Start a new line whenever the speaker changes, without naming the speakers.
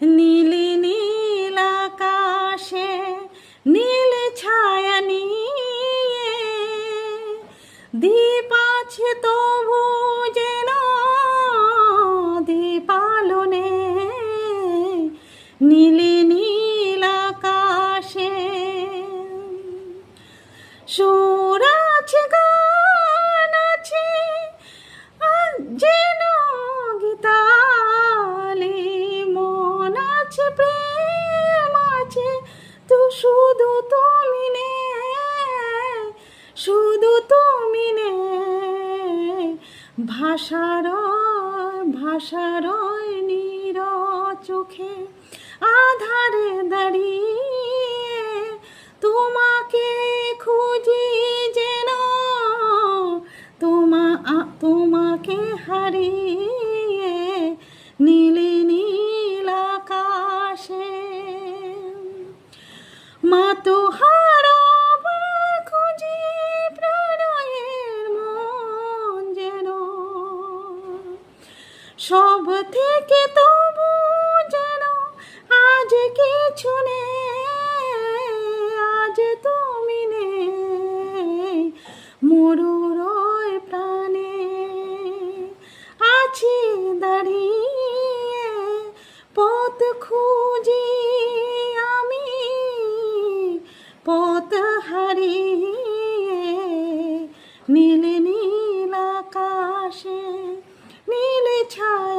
নীলে নীল আকাশে নীল ছায়া নিয়ে দীপ আছে তবু যেন দীপালোনে। নীলে নীল আকাশে সুর আছে, গান আছে, যেন গীতালি মন আছে, প্রেম আছে, তো শুধু তুমি নে, শুধু তুমি নে। ভাষার নীর চোখে আধারে দাঁড়িয়ে তোমাকে খুঁজি যেন তোমাকে হারিয়ে। নীলে নীল আকাশে মা তো হারাবার খুঁজি প্রণয়ের মন যেন সব থেকে তবু যেন আজ কিছু নেই, আজ তুমি নেই মরুর প্রাণে। আছি দাঁড়িয়ে পথ খুঁজি আমি, পথ হারিয়ে। নীল নীল আকাশে নীল ছায়া